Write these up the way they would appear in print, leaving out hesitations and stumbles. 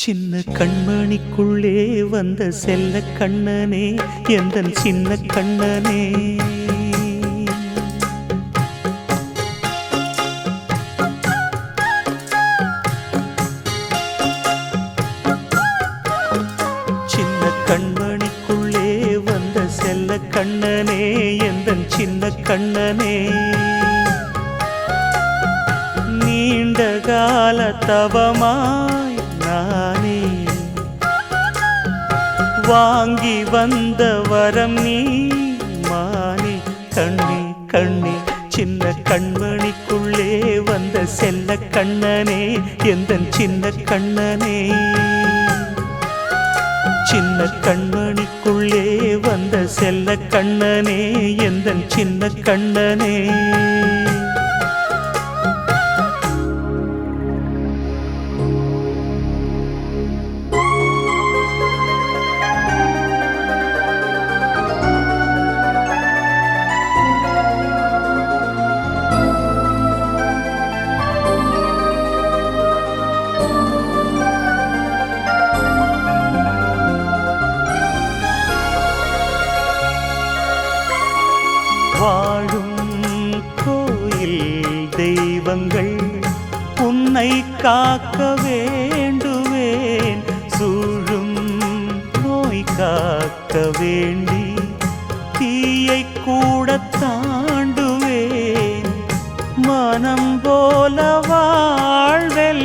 சின்ன கண்மணிக்குள்ளே வந்த செல்ல கண்ணனே எந்தன் சின்ன கண்ணனே சின்ன கண்மணிக்குள்ளே வந்த செல்ல கண்ணனே எந்தன் சின்ன கண்ணனே நீண்ட கால தவமாய் நானே வாங்கி வந்த வரம் நீ மானே கண்ணே கண்ணே சின்ன கண்மணிக்குள்ளே வந்த செல்ல கண்ணனே எந்தன் சின்ன கண்ணனே சின்ன கண்மணிக்குள்ளே வந்த செல்ல கண்ணனே எந்தன் சின்ன கண்ணனே வாழும் கோயில் தெய்வங்கள் உன்னை காக்க வேண்டுவேன் சூழும் நோய் காக்க வேண்டி தீயை கூட தாண்டுவேன் மனம் போல வாழ்வெல்லாம்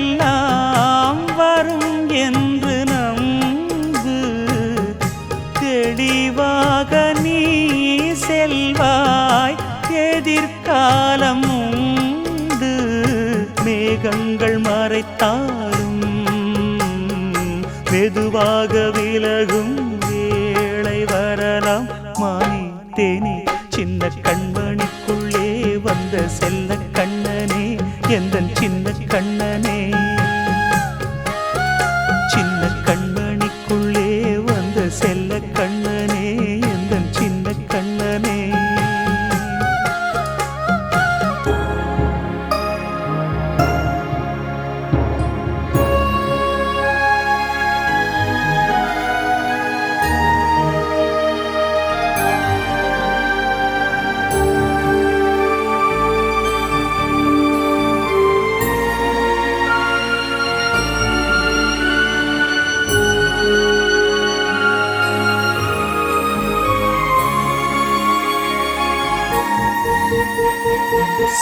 வரும் என்று நம்பு தெளிவாக நீ செல்வாய் எதிர்காலம் உண்டு மேகங்கள் மறைத்தாலும் மெதுவாக விலகும் வேளை வரலாம் மானே தேனே சின்ன கண்மணிக்குள்ளே வந்த செல்ல கண்ணனே எந்தன் சின்ன கண்ணனே சின்ன கண்மணிக்குள்ளே வந்த செல்ல கண்ணனே எந்தன் சின்ன கண்ணனே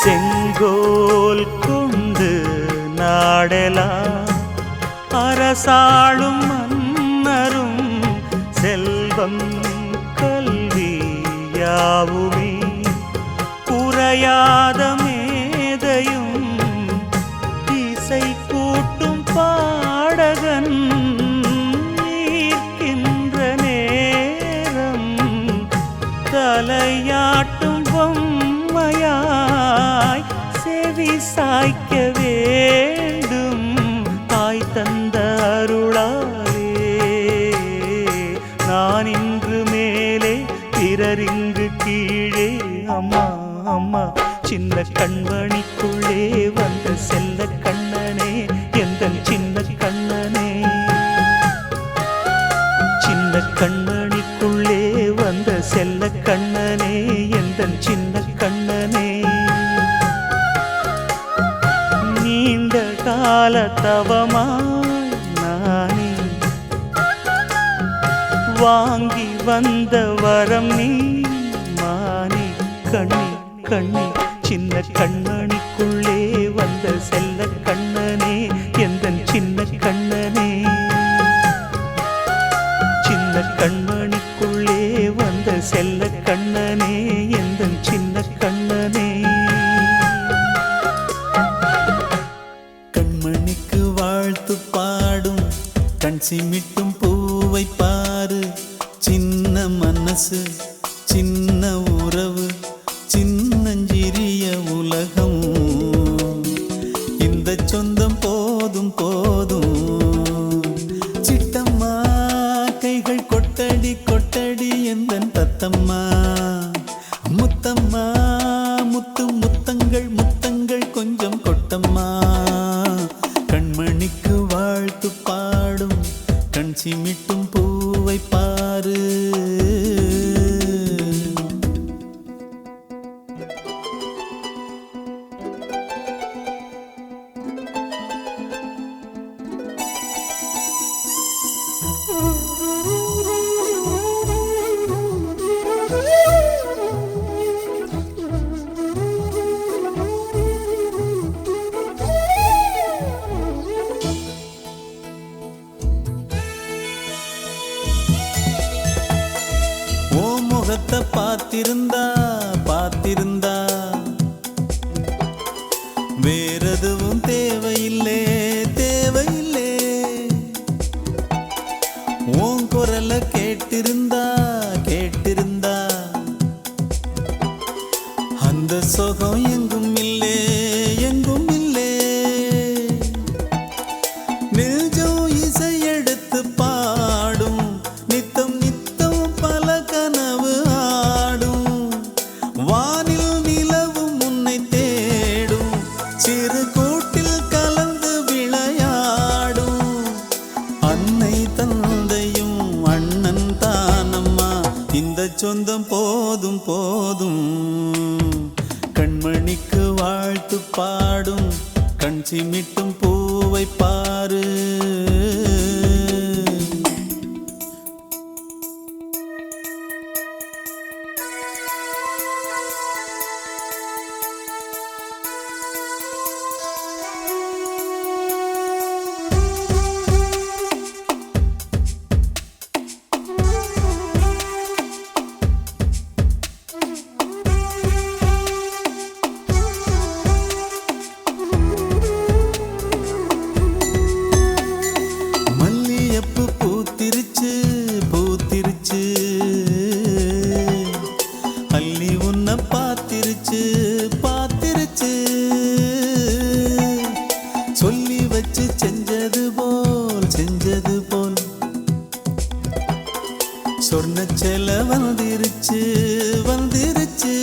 செங்கோல் கொண்டு நாடெலாம் அரசாளும் மன்னரும் செல்வம் கல்வி யாவுமே குறையாத மேதையும் இசை கூட்டும் பாடகன் ஈர்க்கின்ற நேரம் தலையாட்டும் பொம்மையாய் செவி சாய்க்க வேண்டும் தாய் தந்த அருளாலே நான் இன்று மேலே பிறரிங்கு கீழே அம்மா அம்மா சின்ன கண்மணிக்குள்ளே வந்த செல்ல கண்ணனே எந்தன் சின்ன கண்ணனே சின்ன கண்மணிக்குள்ளே வந்த செல்ல கண்ணனே எந்தன் சின்ன கண்ணனே நீண்ட கால தவமாய் நானே வாங்கி வந்த வரம் நீ மானே கண்ணே கண்ணே சின்ன கண்மணிக்குள்ளே வந்த செல்ல கண்ணனே எந்தன் சின்ன கண்ணனே சின்ன கண்மணிக்குள்ளே வந்த செல்ல கண்ணனே எந்தன் சின்ன கண்ணனே கண்மணிக்கு வாழ்த்து பாடும் கண் சிமிட்டும் பூவை பாரு சின்ன மனசு சின்ன உறவு சின்னஞ்சிறிய உலகம் இந்த சொந்தம் போதும் போதும் சிட்டம்மா கைகள் கொட்டடி கொட்டடி எந்தன் தத்தம்மா முத்தம்மா முத்து முத்தங்கள் முத்தங்கள் கொஞ்சம் கொட்டம்மா கண்மணிக்கு வாழ்த்து பாடும் பார்த்திருந்தா பார்த்திருந்தா வேறெதுவும் தேவையில்லை தேவையில்லை. உன் குரல கேட்டிருந்தா கேட்டிருந்தா அந்த சுகம் எங்கும் இல்லே எங்கும் இல்லே. நெஞ்சம் இசை எடுத்து பாடும் நித்தம் நித்தம் பல கனவு ஆடும். வானில் நிலவும் உன்னை தேடும் சிறு கூட்டில் கலந்து விளையாடும். அன்னை தந்தையும் அண்ணன் தானம்மா இந்த சொந்தம் போதும் போதும். கண்மணிக்கு வாழ்த்து பாடும் கண் சிமிட்டும் பூவை பாரு. பூத்திருச்சு பூத்திருச்சு அள்ளி உன்னை பார்த்திருச்சு பார்த்திருச்சு. சொல்லி வச்சு செஞ்சது போல் சொன்ன செல வந்துருச்சு வந்துருச்சு.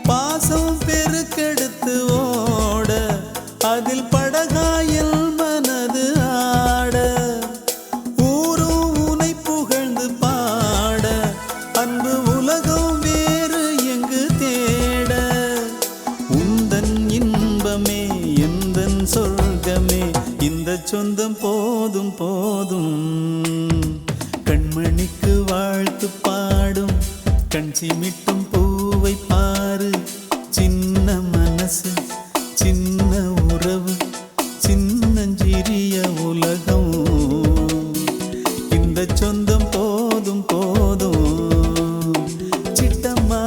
பாசம் பெருக்கெடுத்து ஓட அதில் படகாயில் மனது ஆட. ஊரும் உனை புகழ்ந்து பாட அன்பு உலகம் வேறு எங்கு தேட. உந்தன் இன்பமே எந்தன் சொர்க்கமே இந்த சொந்தம் போதும் போதும். கண்மணிக்கு வாழ்த்து பாடும் கண் சிமிட்டும் பூவை பாரு. சின்ன மனசு சின்ன உறவு சின்னஞ்சிறிய உலகம் இந்த சொந்தம் போதும் போதும். சிட்டம்மா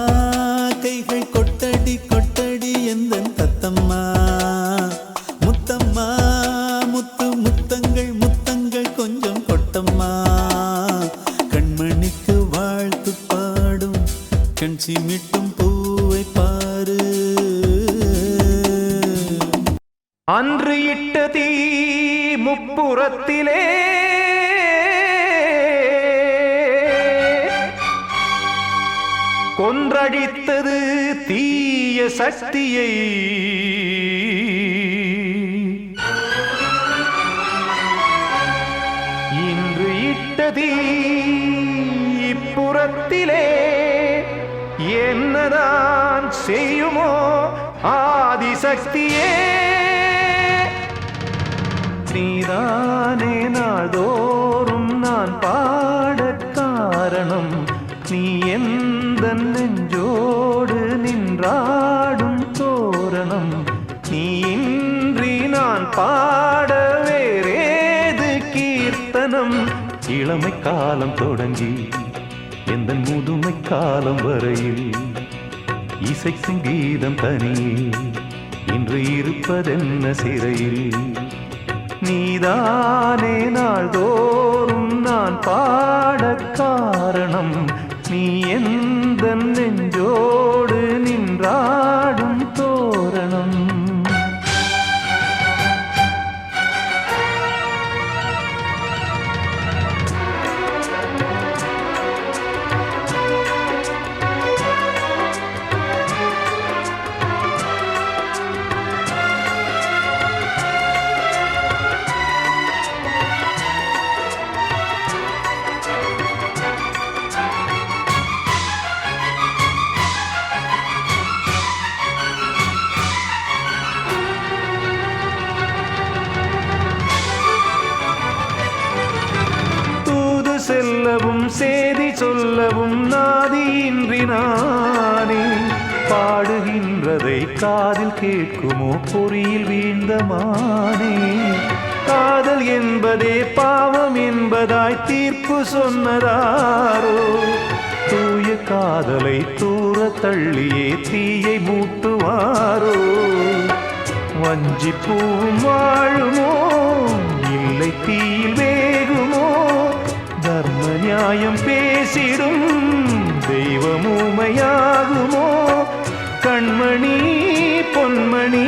கைகள் கொட்டடி கொட்டடி எந்தன் தத்தம்மா. முத்தம்மா முத்து முத்தங்கள் முத்தங்கள் கொஞ்சம் கொட்டம்மா. கண்மணிக்கு வாழ்த்து பாடும் கண் சிமிட்டும் பூவை பாரு. அன்று இட்ட தீ முப்புறத்திலே கொன்றடித்தது தீய சக்தியை. இன்று இட்ட தீ இப்புறத்திலே என்னதான் செய்யுமோ ஆதிசக்தியே. நீதானே நாள்தோறும் நான் பாடக் காரணம். நீ எந்த நெஞ்சோடு நின்றாடும் தோரணம். நீ இன்றி நான் பாட வேறேது கீர்த்தனம். இளமை காலம் தொடங்கி எந்த முதுமை காலம் வரையில் இசைக்கும் கீதம் தனியே இன்று இருப்பதென்ன சிறையில். நீதானே நாள்தோறும் நான் பாடக் காரணம். நீ எந்த நெஞ்சோடு நின்றாடும் தோரணம். செல்லவும் சேதி சொல்லவும் நாதியின்றி நானே பாடுகின்றதை காதில் கேட்குமோ பொறியில் வீழ்ந்த மானே. காதல் என்பதே பாவம் என்பதாய் தீர்ப்பு சொன்னதாரோ காதலை தூர தள்ளியே தீயை மூட்டுவாரோ வஞ்சிப்பூவும் வாழுமோ இல்லை தீயில் வேகுமோ தர்ம நியாயம் பேசிடும் தெய்வமூமையாகுமோ கண்மணி பொன்மணி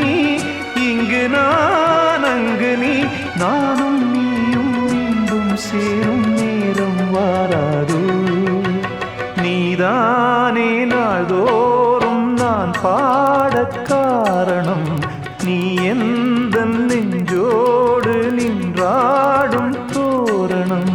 இங்கு நான் அங்கு நீ நானும் நீயும் மீண்டும் சேரும் நேரம் வாராது நீதானே நாள்தோறும் நான் பாடக் காரணம் நீ எந்த நெஞ்சோடு நின்றாடும் தோரணம்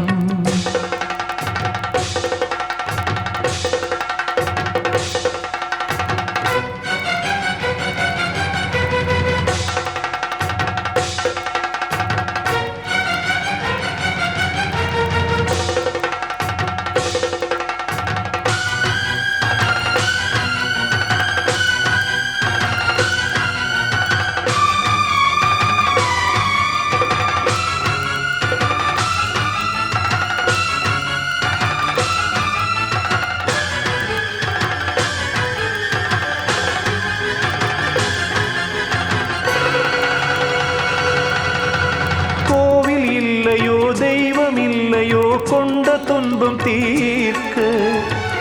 தெய்வமில்லையோ கொண்ட துன்பம் தீர்க்க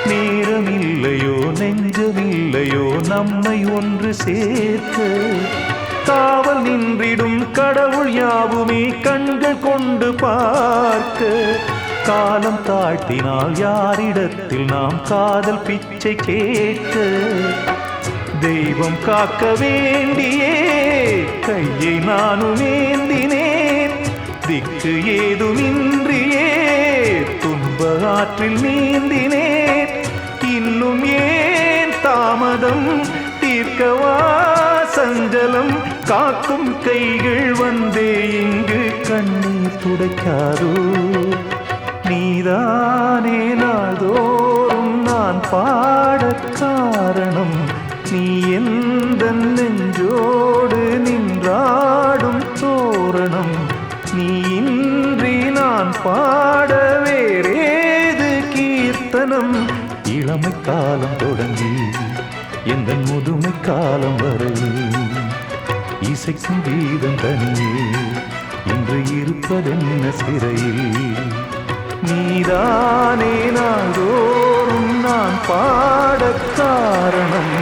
நேரமில்லையோ நெஞ்சமில்லையோ நம்மை ஒன்று சேர்க்க காவல் நின்றிடும் கடவுள் யாவுமே கண்கள் கொண்டு பார்க்க காலம் தாழ்த்தினால் யாரிடத்தில் நாம் காதல் பிச்சை கேட்க தெய்வம் காக்க வேண்டியே கையை நானும் ஏந்தினேன் திக்கு ஏதுமின்றியே துன்ப ஆற்றில் நீந்தினேன் இன்னும் ஏன் தாமதம் தீர்க்கவா சஞ்சலம் காக்கும் கைகள் வந்தே இங்கு கண்ணீர் துடைக்காதோ நீதானே நாள்தோறும் நான் பாடக் காரணம் நீ எந்த நெஞ்சோடு நின்றாடும் தோரணம் நீ இன்றி நான் பாட வேறேது கீர்த்தனம் இளமை காலம் தொடங்கி எந்த முதுமை காலம் வரை இசைக்கும் கீதம் தனியே இன்று இருப்பதென்ன சிறையில் நீதானே நாள்தோறும் நான் பாடக் காரணம்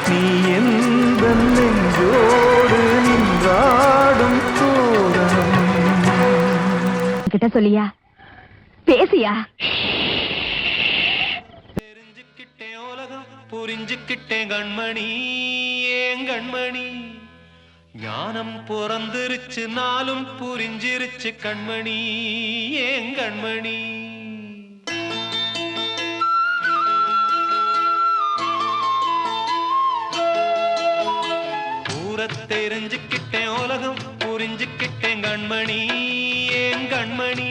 நீ எந்த நெஞ்சோடு நின்றாடும் தோரணம் கிட்ட சொல்லியா பேசியா தெரிஞ்சுக்கிட்டேன் உலகம் புரிஞ்சுக்கிட்டேன் கண்மணி ஏன் கண்மணி ஞானம் பிறந்திருச்சு நாளும் புரிஞ்சிருச்சு கண்மணி ஏன் கண்மணி தெரிஞ்சுக்கிட்டேன் உலகம் புரிஞ்சுக்கிட்டேன் கண்மணி ஏன் கண்மணி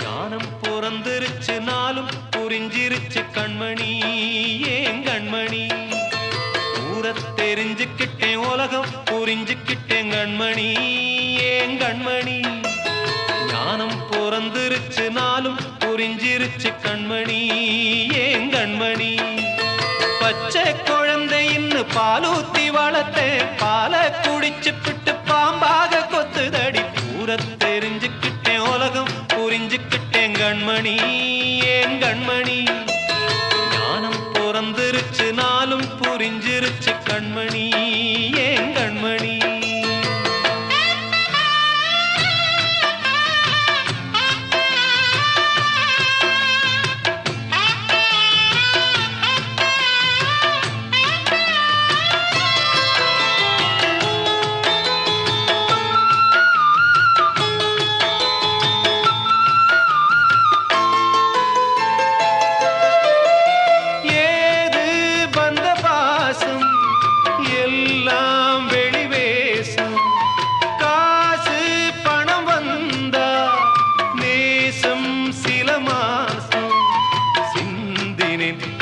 ஞானம் பிறந்திருச்சு நாளும் புரிஞ்சிருச்சு கண்மணி ஏன் கண்மணி தெரிஞ்சுக்கிட்டேன் உலகம் புரிஞ்சுக்கிட்டேன் கண்மணி ஏன் கண்மணி ஞானம் பிறந்திருச்சு நாளும் புரிஞ்சிருச்சு கண்மணி ஏன் கண்மணி பச்சை குழந்தைன்னு பாலூத்தி வளர்த்தேன் பாலை குடிச்சு பிட்டு பாம்பாக கொத்துதடி தெரிஞ்சுக்கிட்டேன் உலகம் புரிஞ்சுக்கிட்டேன் கண்மணி ஏன் கண்மணி ஞானம் பிறந்திருச்சு நாளும் புரிஞ்சிருச்சு கண்மணி ஏன் கண்மணி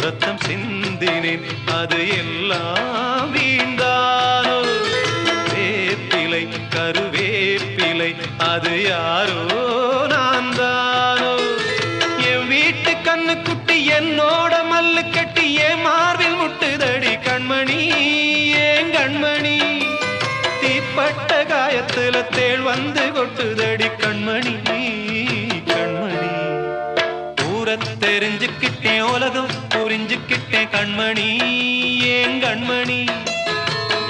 ரத்தம் சிந்தினேன் அது எல்லாம் வீண்டானோ வேப்பிலை கருவேப்பிலை அது யாரோ நான் தானோ என் வீட்டு கண்ணு குட்டி என்னோட மல்லு கட்டி ஏன் மார்பில் முட்டுதடி கண்மணி ஏன் கண்மணி தீப்பட்ட காயத்துல தேள் வந்து கொட்டுதடி கண்மணி கண்மணி ஊரை தெரிஞ்சுக்கிட்டேன் உலகம் புரிஞ்சுக்கிட்டேன் கண்மணி ஏன் கண்மணி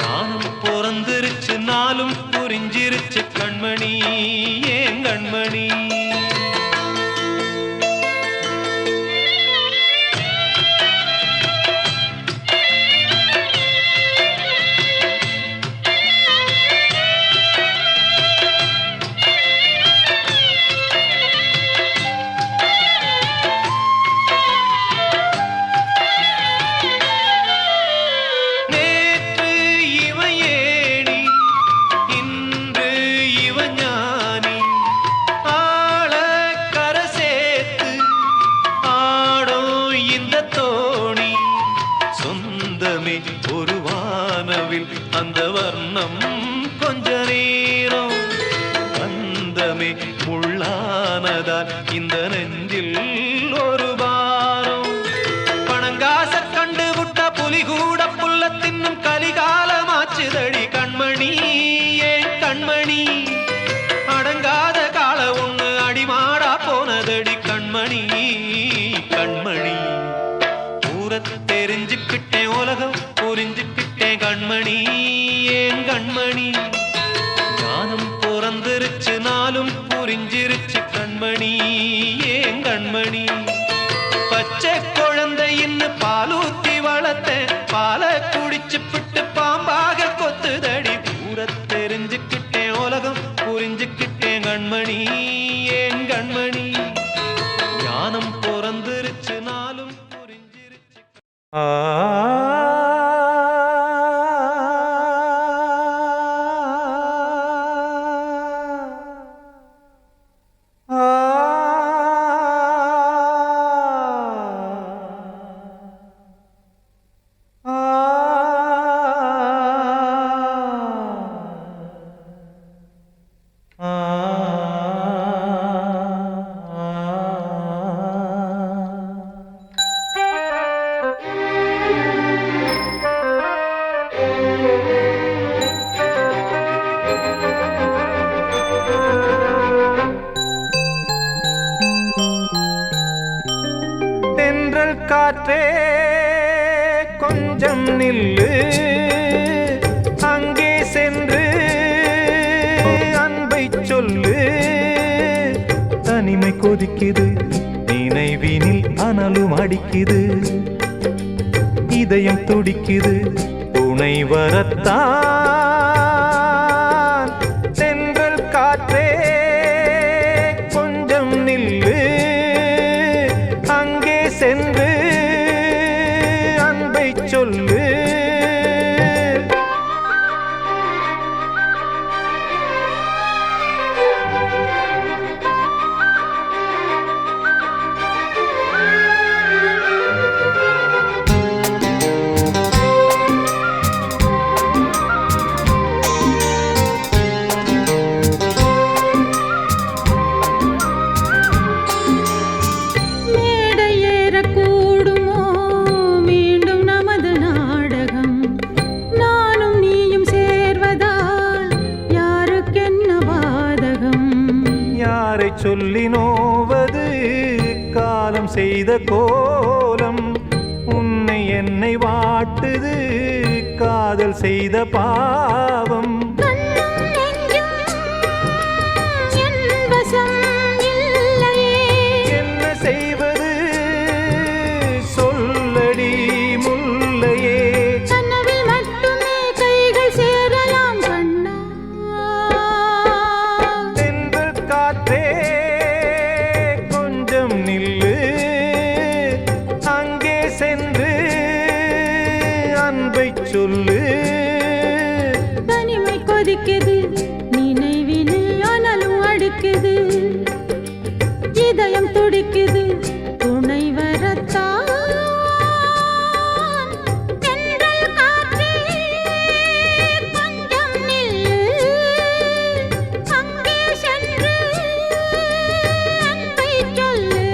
ஞானம் பிறந்திருச்சு நாளும் புரிஞ்சிருச்சு கண்மணி ஏன் கண்மணி ஒரு வானவில் அந்த வர்ணம் கொஞ்ச நேரம் அந்தமே முள்ளானதால் இந்த நெஞ்சில் ஒரு பாரம் பணங்காச கண்டு விட்ட புலி கூட புல்ல தின்னும் கலிகாலமாச்சுதடி கண்மணி ஏன் கண்மணி அடங்காத கால ஒண்ணு அடிமாடா போனதடி கண்மணி கண்மணி தெரிஞ்சுக்கிட்டேன் உலகம் புரிஞ்சுக்கிட்டேன் கண்மணி ஏன் கண்மணி ஞானம் பிறந்திருச்சு நாளும் புரிஞ்சிருச்சு கண்மணி ஏன் கண்மணி பச்சை குழந்தை இன்னும் பாலூத்தி வளர்த்த பால குடிச்சு பிட்டு பாம்பாக கொத்துதடி பூர தெரிஞ்சுக்கிட்டேன் உலகம் புரிஞ்சுக்கிட்டேன் கண்மணி ஏன் கண்மணி ஞானம் பிறந்திருச்சு நாளும் காற்றே கொஞ்சம் நில்லு அங்கே சென்று அன்பை சொல்லு தனிமை கொதிக்குது நினைவினில் அனலும் அடிக்குது இதயம் துடிக்குது துணை வரத்தான் தென்றல் காற்றே கொஞ்சம் நில்லு அங்கே சென்று அன்பை சொல்லு சொல்லி நோவது காலம் செய்த கோலம் உன்னை என்னை வாட்டுது காதல் செய்த பாவம் என்ன செய்வது சொல்லடி முல்லையே கனவில் மட்டுமே கைகள் சேரலாம் கண்ணா தென்றல் காற்றே நில்லு அங்கே சென்று அன்பை சொல்லு தனிமை கொதிக்குது நினைவினில் அனலும் அடிக்குது இதயம் துடிக்குது துணை வரத்தான் தென்றல் காற்றே கொஞ்சம் நில்லு அங்கே சென்று அன்பை சொல்லு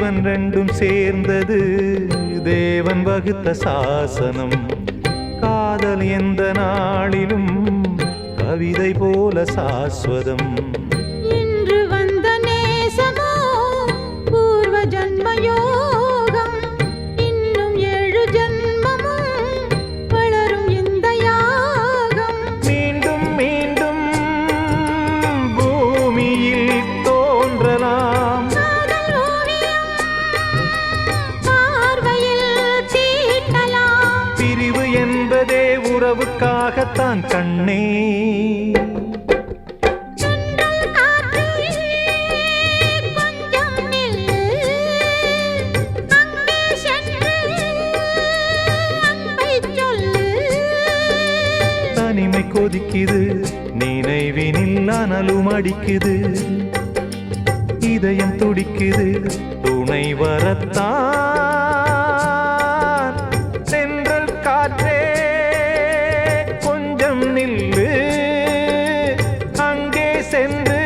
ஜீவன் ரெண்டும் சேர்ந்தது தேவன் வகுத்த சாசனம். காதல் எந்த நாளிலும் கவிதை போல சாஸ்வதம். இன்று வந்த நேசமோ பூர்வ ஜன்ம யோகம். இன்னும் 7 ஜன்மமும் வளரும் இந்த யாகம். மீண்டும் மீண்டும் பூமியில் தோன்றலாம். காதல் ஓவியம் பார்வையில் தீட்டலாம். பிரிவு என்பதே உறவுக்காகத்தான் கண்ணே. தென்றல் காற்றே கொஞ்சம் நில்லு. அங்கே சென்று அன்பைச் சொல்லு. தனிமை கொதிக்குது நினைவினில் அனலும் அடிக்குது. இதயம் துடிக்குது துணை வரத்தான். தென்றல் காற்றே கொஞ்சம் நில்லு. அங்கே சென்று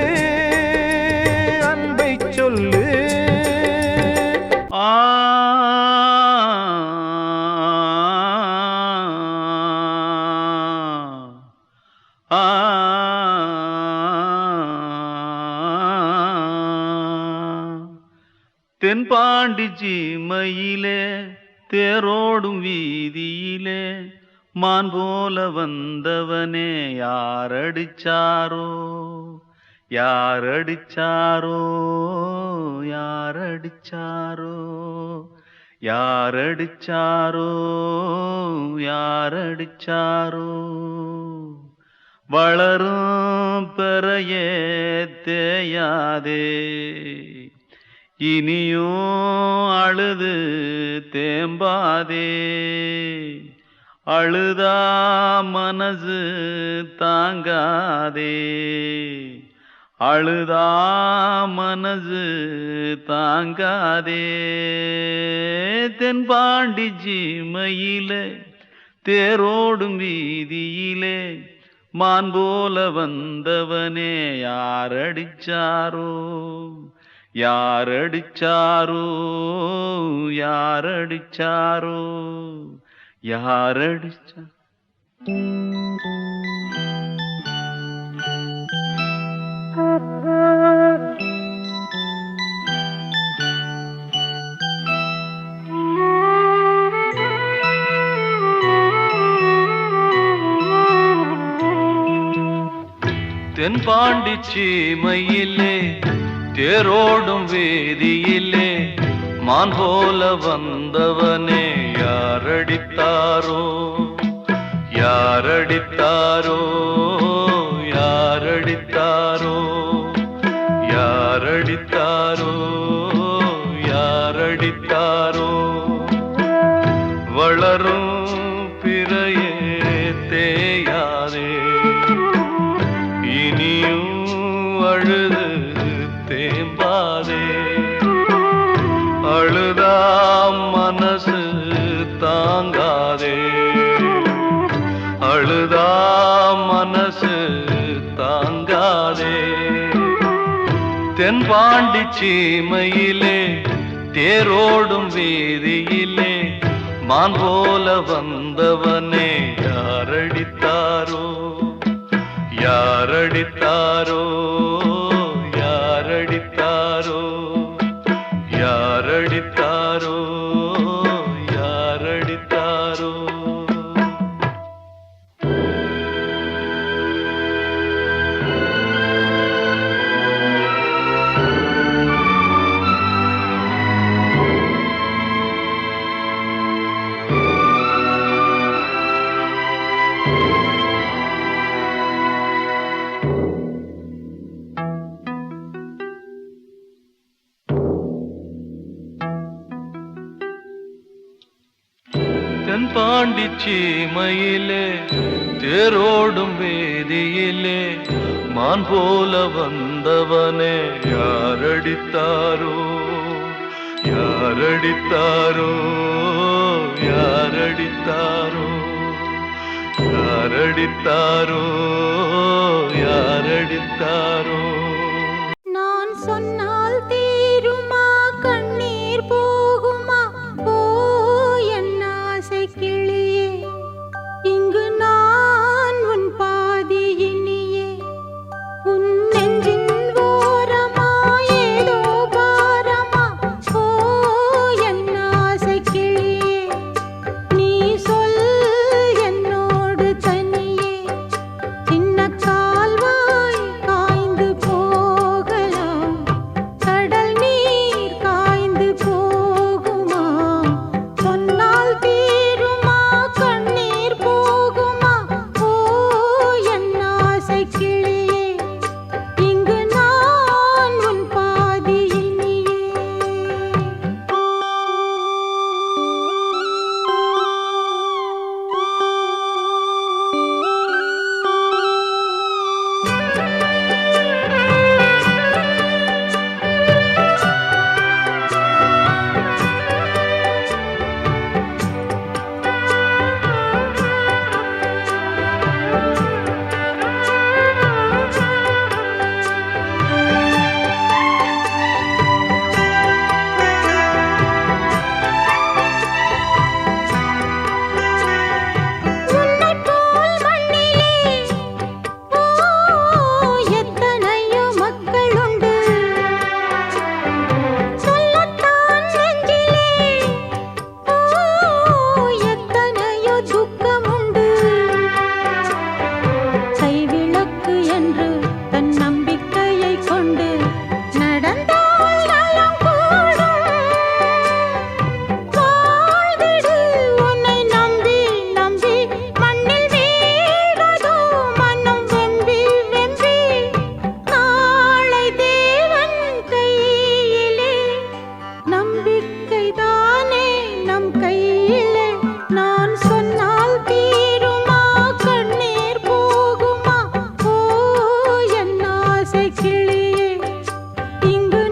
அன்பை சொல்லு. ஆ ஆ தென்பாண்டி சீமையிலே தேரோடும் வீதியிலே மான் போல வந்தவனே யாரடிச்சாரோ யாரடிச்சாரோ யாரடிச்சாரோ யாரடிச்சாரோ யாரடிச்சாரோ. வளரும் பெறையே தேயாதே இனியும் அழுது தேம்பாதே. அழுதா மனசு தாங்காதே. அழுதா மனசு தாங்காதே. தென்பாண்டி சீமையிலே தேரோடும் வீதியிலே மான் போல வந்தவனே யாரடிச்சாரோ யாரடிச்சாரோ யாரடிச்சாரோ யாரடிச்சா. தென்பாண்டி சீமையிலே தேரோடும் வேதியிலே மான் போல வந்தவனே யாரடித்தாரோ யாரடித்தாரோ யாரடித்தாரோ யாரடித்தாரோ யாரடித்தாரோ. வளரும் பிறையே தேயாதே இனியும் அழுது தேம்பாதே. அழுதா மனசு தாங்காதே. அழுதா மனசு தாங்காதே. தென்பாண்டி சீமையிலே தேரோடும் வீதியிலே மான் போல வந்தவனே யாரடித்தாரோ யாரடித்தாரோ யாரடித்தாரோ யாரடித்தாரோ யாரடித்தாரோ. தென்பாண்டி சீமையிலே தேரோடும் வேதியிலே மான் போல வந்தவனே யாரடித்தாரோ யாரடித்தாரோ யாரடித்தாரோ யாரடித்தாரோ யாரடித்தாரோ. நான் சொன்னால் தீருமா கண்ணீர் கொண்டு நடந்தால் நலம் கூடும். வாழ்ந்திடு உன்னை நம்பி நம்பி மண்ணில் வீழ்வதோ மனம் வெம்பி வெம்பி. நாளை தேவன் கையிலே நம்பிக்கைதானே நம் கையிலே. நான் சொன்னால் தீருமா கண்ணீர் போகுமா? ஓ என் ஆசை கிளியே, இங்கு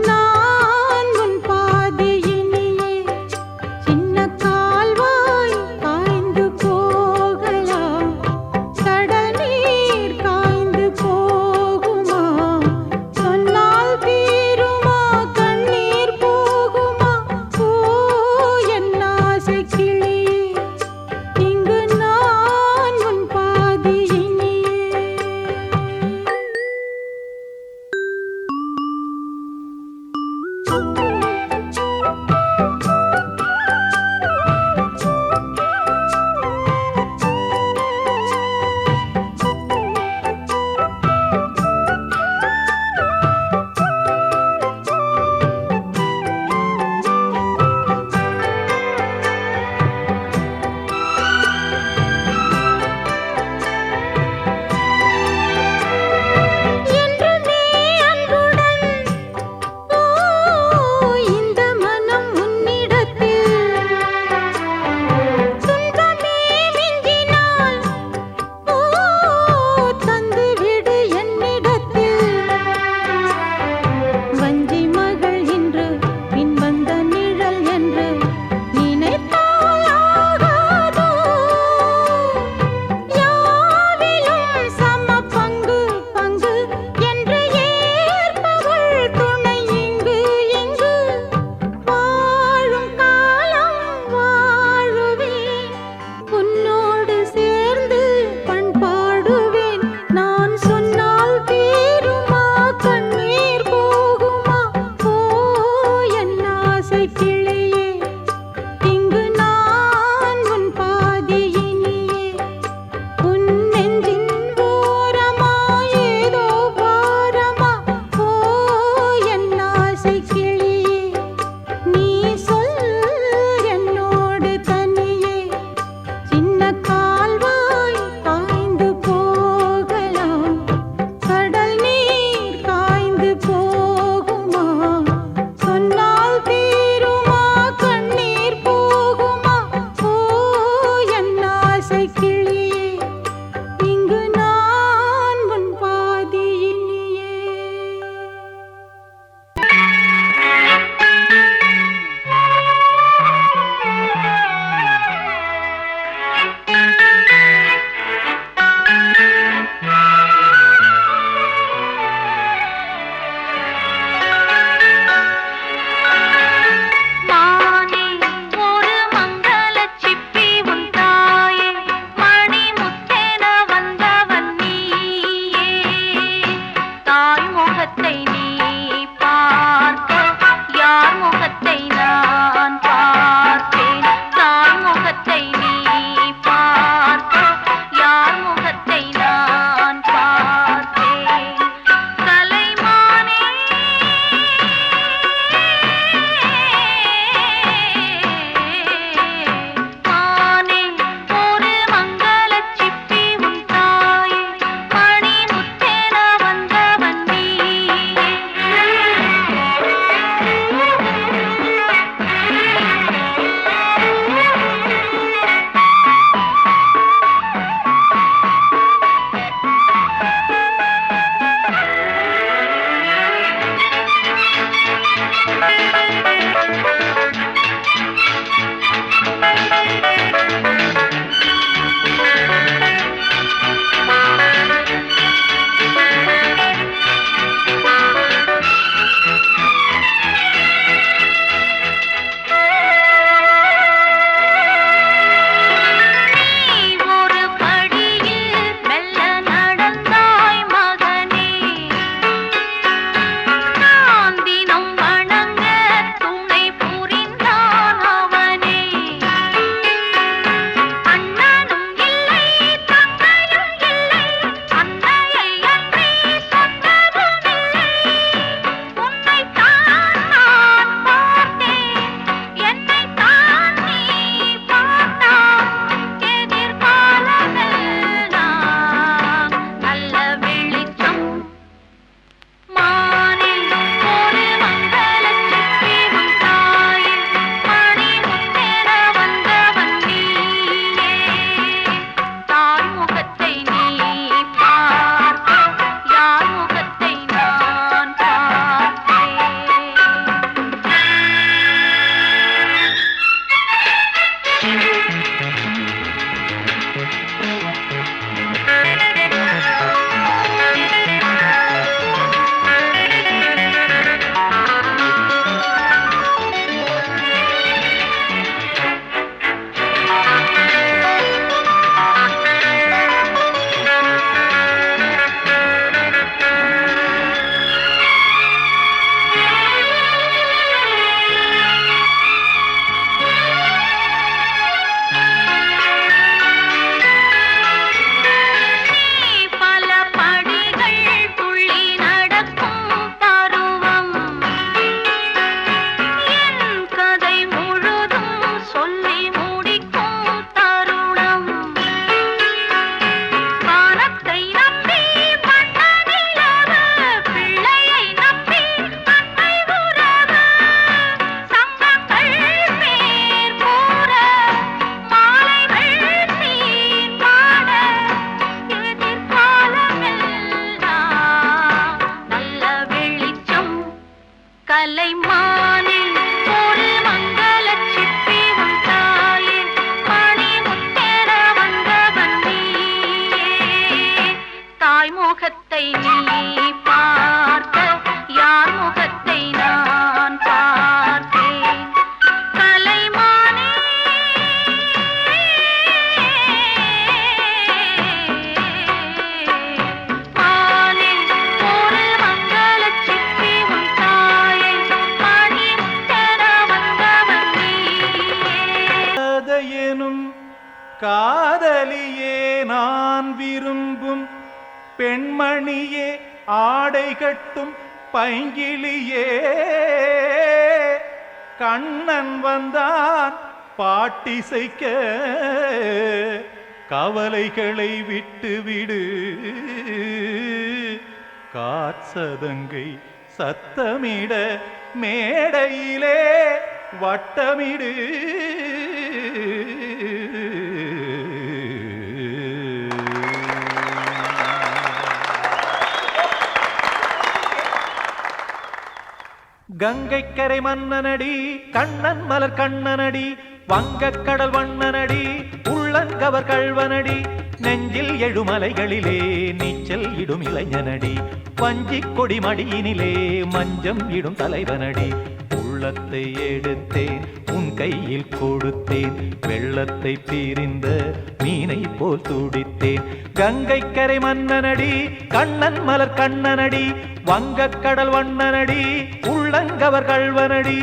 கலைமானில் ஒரு மங்களச் சிற்பி உன் தாயே, மணிமுத்தென வந்தவன் நீயே. தாய் முகத்தை நீ பார்த்த, யார் முகத்தை நான் பார்த்தேன். கலைமானே மானில் ஒரு மங்களச் சிற்பி உன் தாயே, மணிமுத்தென வந்தவன் நீயே. எனும் காதலியே நான் விரும்பும் பெண்மணியே, ஆடை கட்டும் பைங்கிளியே, கண்ணன் வந்தான் பாட்டிசைக்க, கவலைகளை விட்டுவிடு, காற்சதங்கை சத்தமிட மேடையிலே வட்டமிடு. கங்கைக்கரை மன்னனடி, கண்ணன் மலர் கண்ணனடி, வங்கக்கடல் வண்ணனடி, உள்ளங்கவர் கள்வனடி, நெஞ்சில் எழுமலைகளிலே நீச்சல் இடும் இளைஞனடி, வஞ்சிக் கொடி மடியினிலே மஞ்சம் இடும் தலைவனடி. உள்ளத்தை எடுத்தேன் உன் கையில் கொடுத்தேன், வெள்ளத்தை பிரிந்த மீனை போல் துடித்தேன். கங்கைக்கரை மன்னனடி, கண்ணன் மலர் கண்ணனடி, வங்கக்கடல் வண்ணனடி, உள்ளங்கவர் கள்வனடி.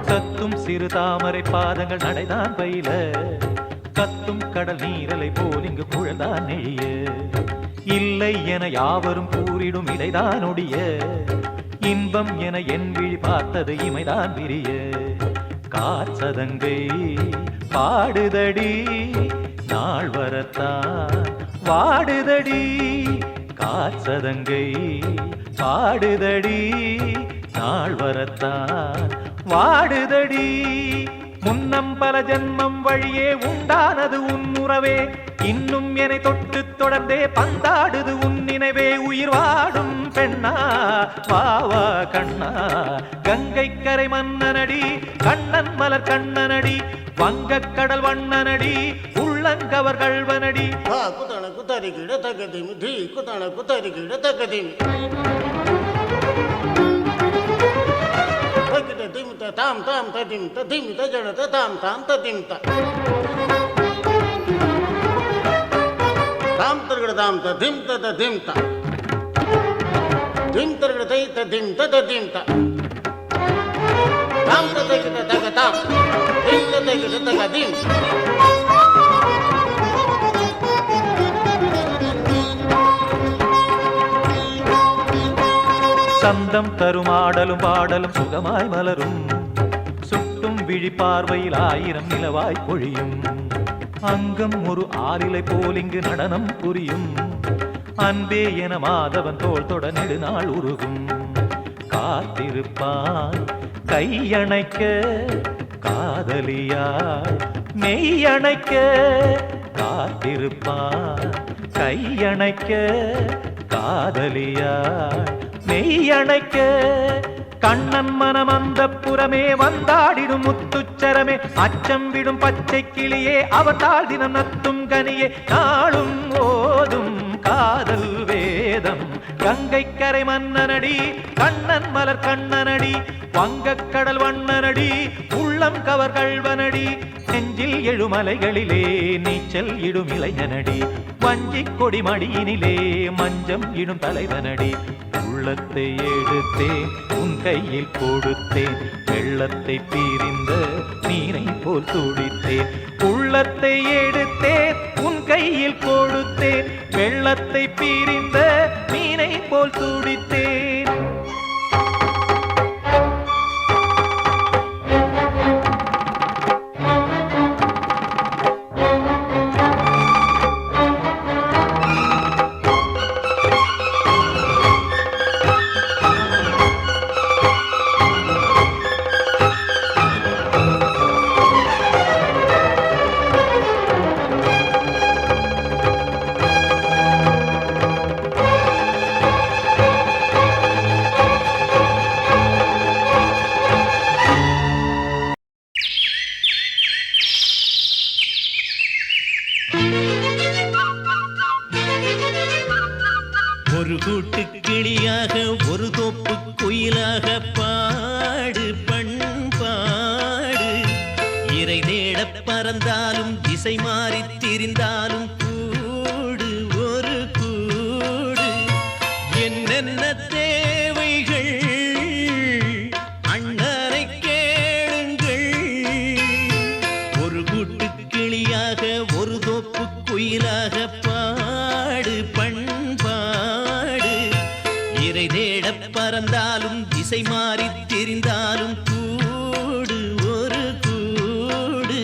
கத்தும் சிறு தாமரை பாதங்கள் நடைதான் பயில, கத்தும் கடல் நீரலை போல் இங்கு குழல்தான் நெழிய, இல்லை என யாவரும் கூறிடும் இடைதான் ஒடிய, இன்பம் என என் விழி பார்த்தது இமைதான் விரிய. காற்சதங்கை பாடுதடி நாள் வரத்தான் வாடுதடி, காற்சதங்கை பாடுதடி நாள் வரத்தான் வாடுதடி. முன்னம் பல ஜன்மம் வழியே உண்டானது உன் உறவே, இன்னும் என்னை தொட்டு தொடர்ந்தே பந்தாடுது உன் நினைவே. உயிர் வாடும் பெண்ணா வாவா கண்ணா, கங்கைக்கரை மன்னனடி, கண்ணன் மலர் கண்ணனடி, வங்கக்கடல் வண்ணனடி, உள்ளங்கவர் கள்வனடி. குத்தண குத்தரிக்கிட தகதிமி தி குத்தண குத்தரிக்கிட தகதிமி தகிட திமித தாம் தாம் ததிம் ததிமி தஜட தாம் தாம் ததிம் த தாம் தர்கட தாம் ததிம் ததிம் த திம் தர்கட தை ததிம் ததிம் த தாம் தகிட தக தாம் திம் தகிட தகதிம். சந்தம் தருமாடலும் பாடலும் சுகமாய் மலரும், சுட்டும் விழி பார்வையில் ஆயிரம் நிலவாய் பொழியும், அங்கம் ஒரு ஆலிலை போல் இங்கு நடனம் புரியும், அன்பே என மாதவன் தோள் தொட நெடுநாள் உருகும். காத்திருப்பான் கையணைக்க காதலியாய் மெய்யணைக்க, காத்திருப்பான் கையணைக்க காதலியாய் மெய்யணைக்க. கண்ணன் மனம் அந்த புறமே வந்தாடிடும் முத்துச்சரமே, அச்சம் விடும் பச்சை கிளியே அவதால் தினம் நத்தும் கனியே, நாளும் ஓதும் காதல் வேதம். கங்கைக்கரை மன்னனடி, கண்ணன் மலர் கண்ணனடி, வங்கக்கடல் வண்ணனடி, உள்ளம் கவர் கள்வனடி, நெஞ்சில் எழுமலைகளிலே நீச்சல் இடும் இளைஞனடி, வஞ்சிக் கொடி மடியினிலே மஞ்சம் இடும் தலைவனடி. உள்ளத்தை எடுத்தேன் உன் கையில் கொடுத்தேன், வெள்ளத்தை பிரிந்த மீனை போல் துடித்தேன். உள்ளத்தை எடுத்தேன் உன் கையில் கொடுத்தேன், வெள்ளத்தை பிரிந்த மீனை போல் துடித்தேன். ஒரு கூட்டு கிளியாக ஒரு தோப்பு குயிலாக பாடு பண்பாடு, இறை தேட பறந்தாலும் திசை மாறி திரிந்தாலும் கூடு ஒரு கூடு. என்னென்ன தேவைகள் அண்ணனை கேளுங்கள். ஒரு கூட்டு கிளியாக ஒரு தோப்பு குயிலாக பாடு பண்பாடு, இறை தேட பறந்தாலும் திசை மாறி தெரிந்தாலும் கூடு ஒரு கூடு.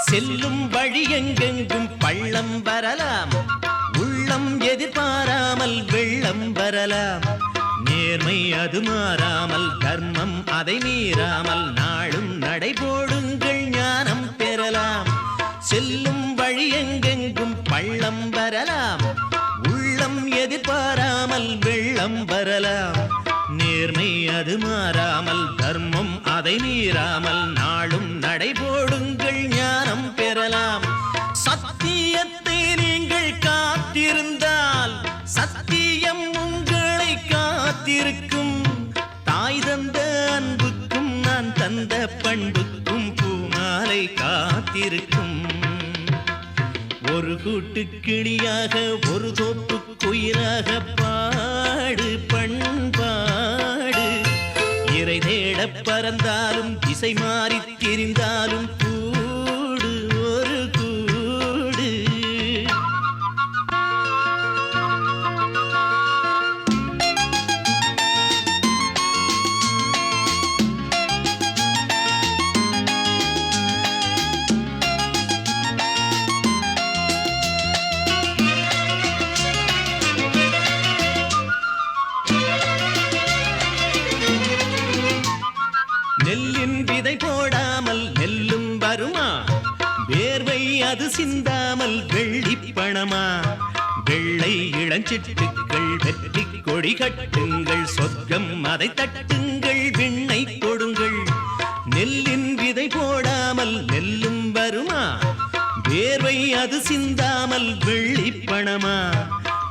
செல்லும் வழி எங்கெங்கும் பள்ளம் வரலாம், உள்ளம் எதிர்பாராமல் வெள்ளம் வரலாம். நேர்மை அது மாறாமல் தர்மம் அதை மீறாமல் நாளும் நடைபோடுங்கள் ஞானம் பெறலாம். செல்லும் வழி எங்கெங்கும் பள்ளம் வரலாம், உள்ளம் எதிர்பாராமல் வெள்ளம் வரலாம். நேர்மை அது மாறாமல் தர்மம் அதை மீறாமல் நாளும் நடைபோடுங்கள் ஞானம் பெறலாம். சத்தியத்தை நீங்கள் காத்திருந்தால் சத்தியம் உங்களை காத்திருக்கும். தாய் தந்த அன்புக்கும் நான் தந்த பண்புக்கும் பூமாலை காத்திருக்கும். ஒரு கூட்டு கிளியாக ஒரு தோப்பு குயிலாக பாடு பண்பாடு, இறை தேட பறந்தாலும் திசை மாறி திரிந்தாலும் கூடு ஒரு கூடு. நெல்லின் விதை போடாமல் நெல்லும் வருமா, வேர்வை அது சிந்தாமல் வெள்ளி பணமா. வெள்ளை இளஞ்சிட்டுக்கள் வெற்றி கொடி கட்டுங்கள், சொர்க்கம் அதை தட்டுங்கள் விண்ணை கொடுங்கள். நெல்லின் விதை போடாமல் நெல்லும் வருமா, வேர்வை அது சிந்தாமல் வெள்ளி பணமா.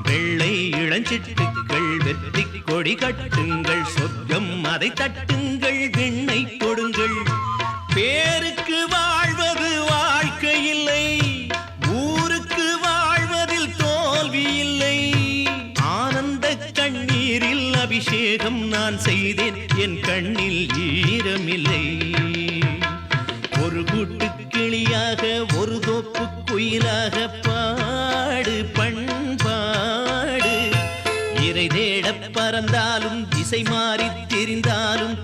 வெள்ளை இளஞ்சிட்டுக்கள் வெற்றி கொடி கட்டுங்கள், சொர்க்கம் அதை தட்டுங்கள் விண்ணை கொடுங்கள். பேருக்கு வாழ்வது வாழ்க்கை இல்லை, ஊருக்கு வாழ்வதில் தோல்வி இல்லை. ஆனந்த கண்ணீரில் அபிஷேகம் நான் செய்தேன், என் கண்ணில் ஈரமில்லை. ஒரு கூட்டு கிளியாக ஒரு தோப்பு குயிலாக பாடு பண்பாடு, இறை தேட பறந்தாலும் திசை மாறி தெரிந்தாலும்